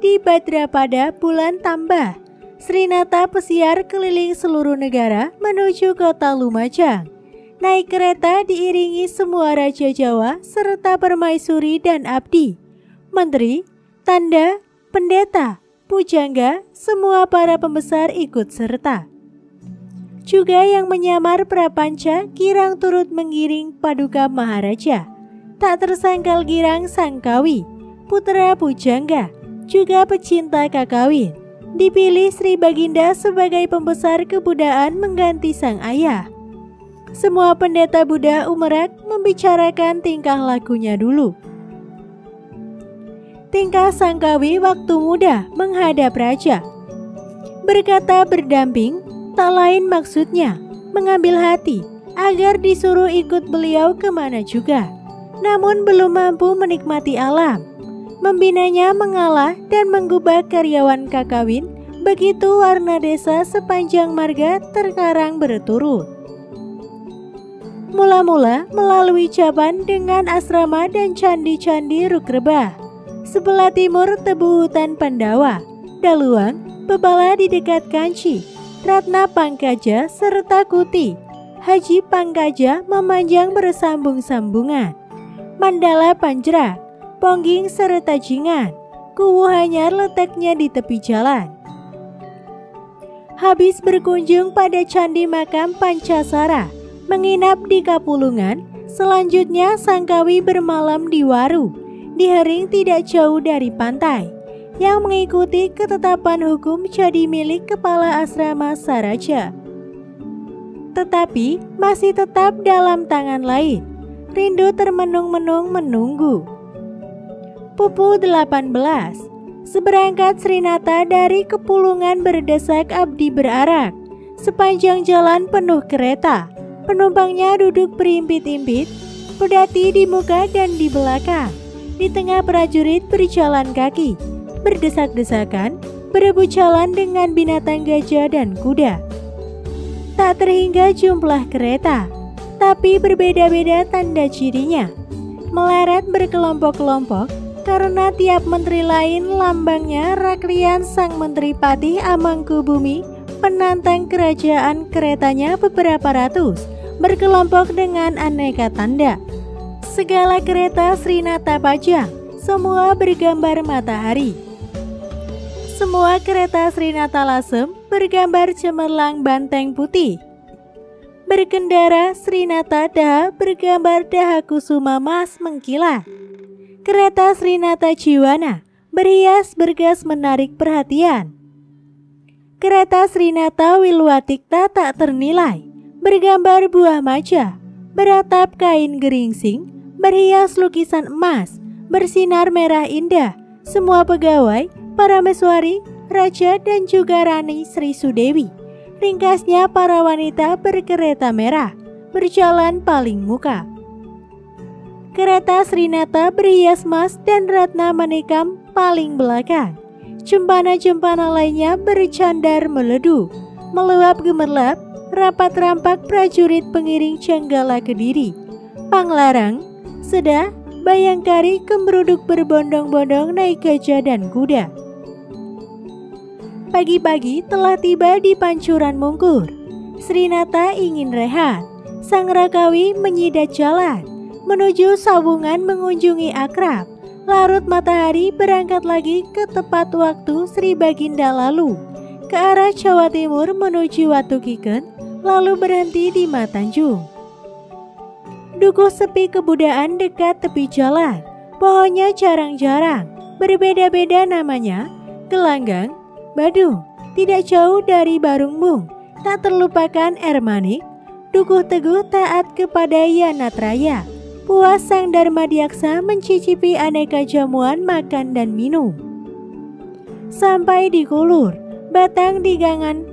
di Badrapada bulan tambah. Srinata pesiar keliling seluruh negara menuju kota Lumajang. Naik kereta diiringi semua raja Jawa serta permaisuri dan abdi, menteri, tanda, pendeta, pujangga, semua para pembesar ikut serta. Juga yang menyamar prapanca girang turut mengiring paduka Maharaja. Tak tersangkal girang Sangkawi, putra pujangga, juga pecinta kakawin. Dipilih Sri Baginda sebagai pembesar kebudayaan mengganti sang ayah. Semua pendeta Buddha Umerak membicarakan tingkah lakunya dulu. Tingkah Sangkawi waktu muda menghadap raja. Berkata berdamping, tak lain maksudnya mengambil hati agar disuruh ikut beliau kemana juga. Namun belum mampu menikmati alam. Membinanya mengalah dan menggubah karyawan kakawin, begitu warna desa sepanjang marga terkarang berturut. Mula-mula melalui Caban dengan asrama dan candi-candi Rukrebah. Sebelah timur tebu hutan Pandawa, Daluang, Bebala di dekat Kanci, Ratna Pangkaja serta Kuti, Haji Pangkaja memanjang bersambung-sambungan, Mandala Panjra, Pongging serta Jingan, Kuwu Hanyar letaknya di tepi jalan. Habis berkunjung pada Candi Makam Pancasara, menginap di Kapulungan, selanjutnya Sangkawi bermalam di Waru, di Hering tidak jauh dari pantai, yang mengikuti ketetapan hukum jadi milik kepala asrama Saraja. Tetapi masih tetap dalam tangan lain, rindu termenung-menung menunggu. Pupu 18. Seberangkat Srinata dari Kepulungan berdesak abdi berarak. Sepanjang jalan penuh kereta, penumpangnya duduk berimpit-impit, pedati di muka dan di belakang. Di tengah prajurit berjalan kaki, berdesak-desakan, berebut jalan dengan binatang gajah dan kuda. Tak terhingga jumlah kereta, tapi berbeda-beda tanda cirinya. Meleret berkelompok-kelompok, karena tiap menteri lain lambangnya raklian sang menteri Patih Amangkubumi, penantang kerajaan keretanya beberapa ratus, berkelompok dengan aneka tanda. Segala kereta Srinata pajang, semua bergambar matahari. Semua kereta Srinata lasem bergambar cemerlang banteng putih. Berkendara Srinata Daha bergambar Daha Kusuma Mas mengkilat. Kereta Srinata Jiwana berhias bergas menarik perhatian. Kereta Srinata Wilwatikta tak ternilai, bergambar buah maja, beratap kain geringsing, berhias lukisan emas, bersinar merah indah. Semua pegawai, para meswari, raja dan juga Rani Sri Sudewi. Ringkasnya para wanita berkereta merah, berjalan paling muka. Kereta Srinata berhias emas dan ratna manikam paling belakang. Cempana-cempana lainnya bercandar meledu, meluap gemerlap, rapat rampak prajurit pengiring Cenggala Kediri, Panglarang, Sedah, Bayangkari kemberuduk berbondong-bondong naik gajah dan kuda. Pagi-pagi telah tiba di Pancuran Mungkur. Srinata ingin rehat. Sang Rakawi menyidat jalan menuju Sawungan mengunjungi akrab. Larut matahari berangkat lagi ke tepat waktu Sri Baginda lalu ke arah Jawa Timur menuju Watu Kiken, lalu berhenti di Matanjung. Dukuh sepi kebudayaan dekat tepi jalan. Pohonnya jarang-jarang, berbeda-beda namanya, gelanggang, badung, tidak jauh dari Barungbung. Tak terlupakan Ermanik, dukuh teguh taat kepada Yanatraya. Puas sang Darmadiaksa mencicipi aneka jamuan makan dan minum. Sampai di Kulur, Batang Digangan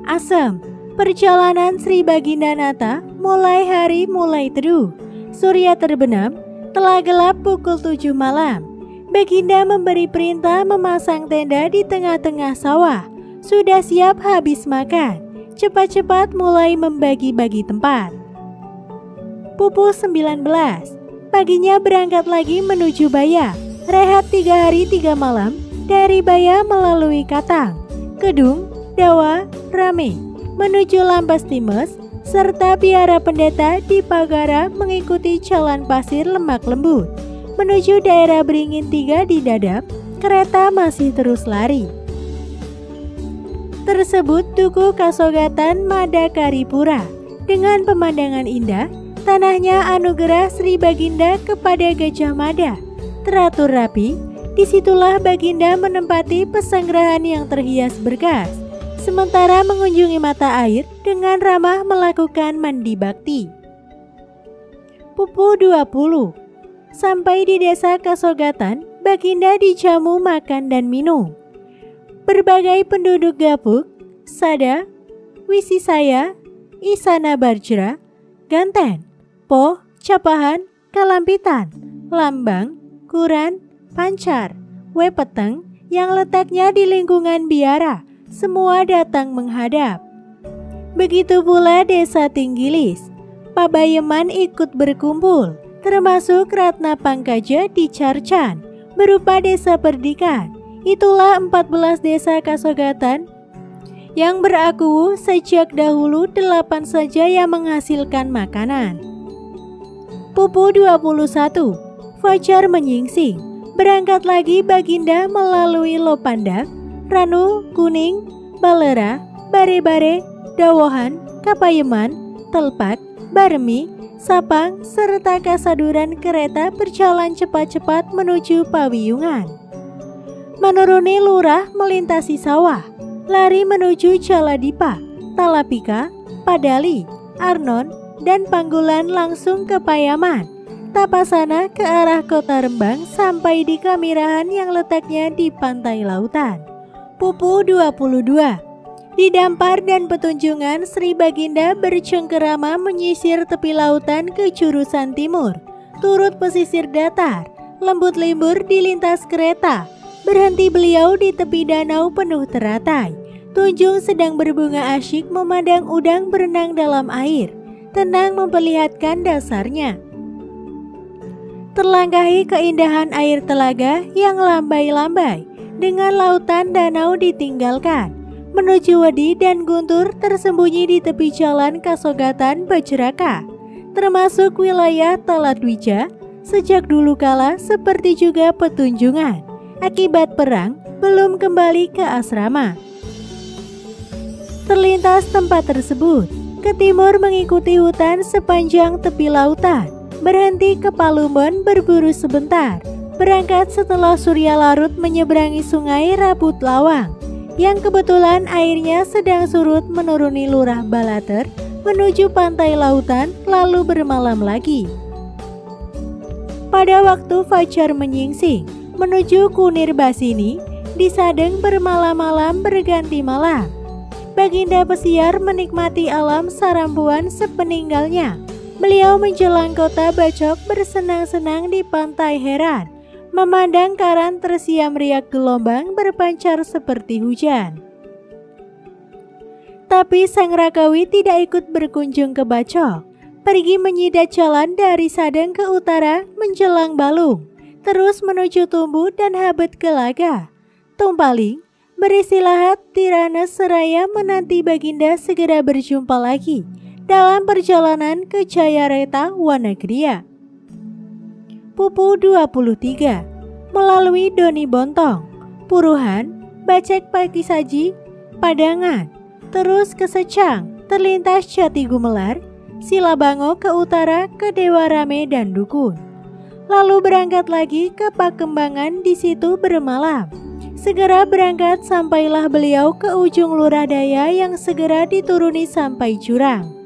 Asem. Perjalanan Sri Baginda Nata mulai hari mulai teduh. Surya terbenam, telah gelap pukul 7 malam. Baginda memberi perintah memasang tenda di tengah-tengah sawah. Sudah siap habis makan. Cepat-cepat mulai membagi-bagi tempat. Pupu 19. Paginya berangkat lagi menuju Baya. Rehat 3 hari 3 malam. Dari Baya melalui Katang, Kedung, Dawa, Rame, menuju Lampas Times, serta Biara Pendeta di Pagara mengikuti Jalan Pasir Lemak Lembut. Menuju daerah Beringin 3 di Dadap, kereta masih terus lari. Tersebut Tugu Kasogatan Madakaripura. Dengan pemandangan indah, tanahnya anugerah Sri Baginda kepada Gajah Mada. Teratur rapi, disitulah Baginda menempati pesanggerahan yang terhias berkas, sementara mengunjungi mata air dengan ramah melakukan mandi bakti. Pupu 20. Sampai di desa Kasogatan, Baginda dijamu makan dan minum. Berbagai penduduk Gapuk, Sada, Wisisaya, Isana Barjra, Ganten, Poh, Capahan, Kalampitan, Lambang, Kuran, Pancar, Wepeteng yang letaknya di lingkungan biara, semua datang menghadap. Begitu pula desa Tinggilis, Pabayeman ikut berkumpul, termasuk Ratna Pangkaja di Carcan, berupa desa Perdikan. Itulah 14 desa Kasogatan yang beraku sejak dahulu 8 saja yang menghasilkan makanan. Pupu 21. Fajar menyingsing. Berangkat lagi Baginda melalui Lopandak, Ranu, Kuning, Balera, Bare-Bare, Dawohan, Kapayeman, Telpak, Barmi, Sapang, serta Kasaduran. Kereta berjalan cepat-cepat menuju Pawiyungan. Menuruni lurah melintasi sawah, lari menuju Jaladipa, Talapika, Padali, Arnon, dan Panggulan langsung ke Payaman. Tapasana ke arah kota Rembang sampai di Kamirahan yang letaknya di pantai lautan. Pupu 22. Di Dampar dan Petunjungan, Sri Baginda bercengkerama menyisir tepi lautan ke jurusan timur, turut pesisir datar, lembut limbur di lintas kereta. Berhenti beliau di tepi danau penuh teratai. Tunjung sedang berbunga asyik memandang udang berenang dalam air, tenang memperlihatkan dasarnya. Terlangkahi keindahan air telaga yang lambai-lambai, dengan lautan danau ditinggalkan. Menuju Wedi dan Guntur tersembunyi di tepi jalan Kasogatan Bajraka, termasuk wilayah Taladwija, sejak dulu kala seperti juga Petunjungan. Akibat perang, belum kembali ke asrama. Terlintas tempat tersebut, ke timur mengikuti hutan sepanjang tepi lautan, berhenti ke Palumbon berburu sebentar, berangkat setelah surya larut menyeberangi sungai Rabut Lawang, yang kebetulan airnya sedang surut menuruni lurah Balater, menuju pantai lautan, lalu bermalam lagi. Pada waktu fajar menyingsing, menuju Kunir Basini, di Sadeng bermalam-malam berganti malam. Baginda Pesiar menikmati alam Sarampuan sepeninggalnya. Beliau menjelang kota Bacok bersenang-senang di pantai Heran, memandang karang tersiam riak gelombang berpancar seperti hujan. Tapi Sang Rakawi tidak ikut berkunjung ke Bacok, pergi menyidat jalan dari Sadeng ke utara menjelang Balung, terus menuju Tumbu dan Habet Gelaga. Tumpaling, beristirahat di Ranes Seraya menanti Baginda segera berjumpa lagi dalam perjalanan ke Jayareta Wanagria. Pupu 23. Melalui Doni Bontong, Puruhan, Bacek Pakisaji, Padangan, terus ke Secang, terlintas Jati Gumelar, Silabango ke utara ke Dewa Rame dan Dukun. Lalu berangkat lagi ke Pakembangan, di situ bermalam. Segera berangkat sampailah beliau ke ujung Lurah Daya yang segera dituruni sampai jurang.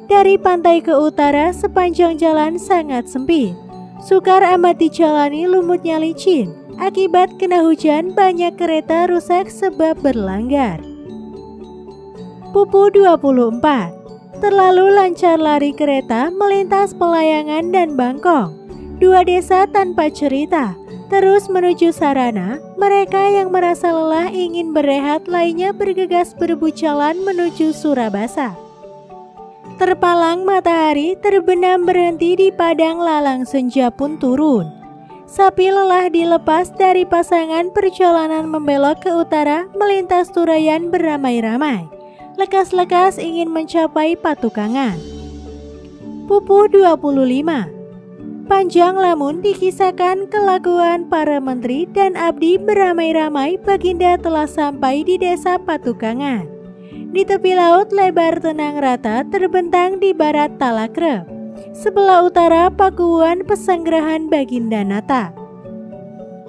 Dari pantai ke utara sepanjang jalan sangat sempit. Sukar amat dijalani, lumutnya licin. Akibat kena hujan banyak kereta rusak sebab berlanggar. Pupu 24. Terlalu lancar lari kereta melintas Pelayangan dan Bangkong, dua desa tanpa cerita, terus menuju Sarana. Mereka yang merasa lelah ingin berehat, lainnya bergegas berebut jalan menuju Surabasa. Terpalang matahari terbenam berhenti di padang lalang senja pun turun. Sapi lelah dilepas dari pasangan perjalanan membelok ke utara melintas Turayan beramai-ramai. Lekas-lekas ingin mencapai Patukangan. Pupuh 25. Panjang lamun dikisahkan kelakuan para menteri dan abdi beramai-ramai, Baginda telah sampai di desa Patukangan. Di tepi laut lebar tenang rata terbentang di barat Talakrep. Sebelah utara Pakuwuan Pesanggerahan Baginda Nata.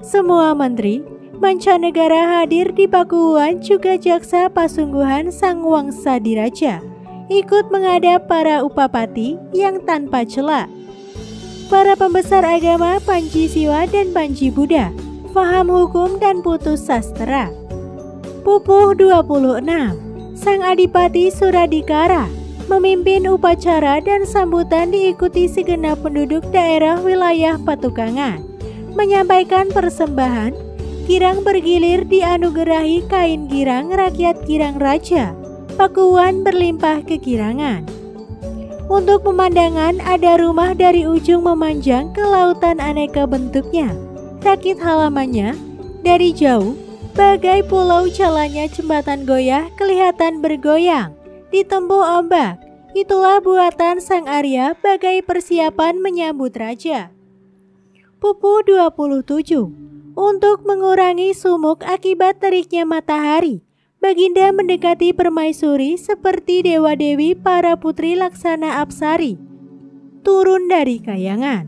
Semua menteri mancanegara hadir di Pakuwuan, juga jaksa pasungguhan Sang Wangsa Diraja ikut menghadap para upapati yang tanpa cela. Para pembesar agama Panji Siwa dan Panji Buddha, faham hukum dan putus sastra. Pupuh 26. Sang Adipati Suradikara memimpin upacara dan sambutan diikuti segenap penduduk daerah wilayah Patukangan. Menyampaikan persembahan, girang bergilir dianugerahi kain girang rakyat girang raja. Pakuwuan berlimpah kegirangan. Untuk pemandangan ada rumah dari ujung memanjang ke lautan aneka bentuknya. Rakit halamannya dari jauh, bagai pulau jalannya jembatan goyah kelihatan bergoyang. Ditempuh ombak, itulah buatan Sang Arya bagai persiapan menyambut raja. Pupuh 27. Untuk mengurangi sumuk akibat teriknya matahari, Baginda mendekati permaisuri seperti dewa-dewi para putri Laksana Apsari, turun dari kayangan.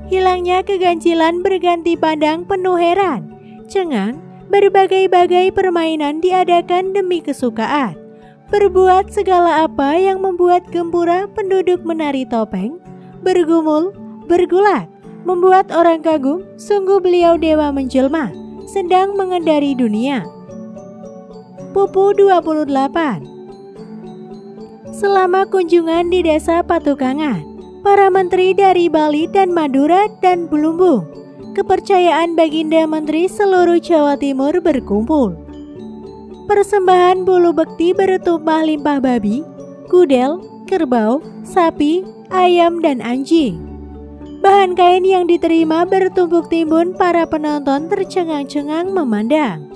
Hilangnya keganjilan berganti pandang penuh heran, cengang, berbagai-bagai permainan diadakan demi kesukaan. Berbuat segala apa yang membuat gempura penduduk menari topeng, bergumul, bergulat, membuat orang kagum, sungguh beliau dewa menjelma, sedang mengendari dunia. Pupuh 28. Selama kunjungan di desa Patukangan, para menteri dari Bali dan Madura dan Blumbung, kepercayaan Baginda Menteri seluruh Jawa Timur berkumpul. Persembahan bulu bekti bertumpah limpah babi, kudel, kerbau, sapi, ayam, dan anjing. Bahan kain yang diterima bertumpuk timbun, para penonton tercengang-cengang memandang.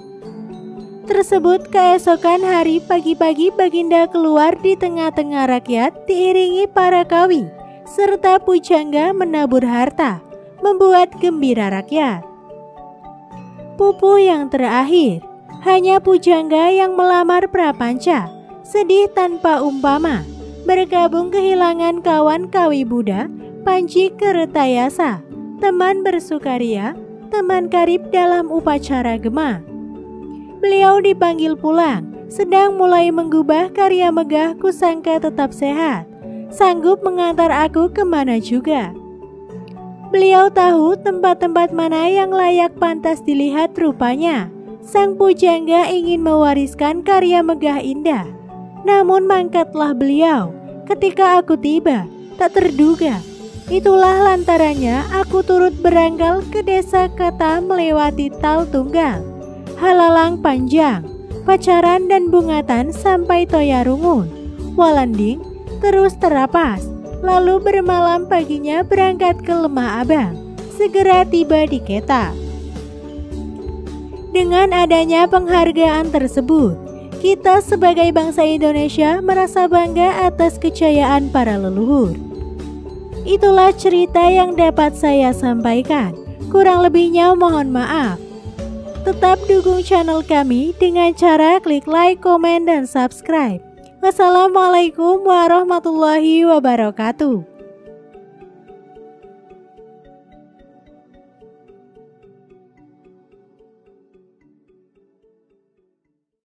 Tersebut keesokan hari pagi-pagi Baginda keluar di tengah-tengah rakyat diiringi para kawi serta pujangga menabur harta, membuat gembira rakyat. Pupuh yang terakhir. Hanya pujangga yang melamar prapanca, sedih tanpa umpama, bergabung kehilangan kawan kawi Buddha, Panji Keretayasa, teman bersukaria, teman karib dalam upacara gema. Beliau dipanggil pulang, sedang mulai menggubah karya megah, kusangka tetap sehat, sanggup mengantar aku kemana juga. Beliau tahu tempat-tempat mana yang layak pantas dilihat rupanya. Sang pujangga ingin mewariskan karya megah indah. Namun mangkatlah beliau ketika aku tiba, tak terduga. Itulah lantarannya aku turut beranggal ke desa Kata melewati Tal Tunggal, Halalang Panjang, Pacaran dan Bungatan sampai Toyarungun, Walanding, terus Terapas. Lalu bermalam paginya berangkat ke Lemah Abang, segera tiba di Keta. Dengan adanya penghargaan tersebut, kita sebagai bangsa Indonesia merasa bangga atas kejayaan para leluhur. Itulah cerita yang dapat saya sampaikan. Kurang lebihnya mohon maaf. Tetap dukung channel kami dengan cara klik like, komen, dan subscribe. Wassalamualaikum warahmatullahi wabarakatuh.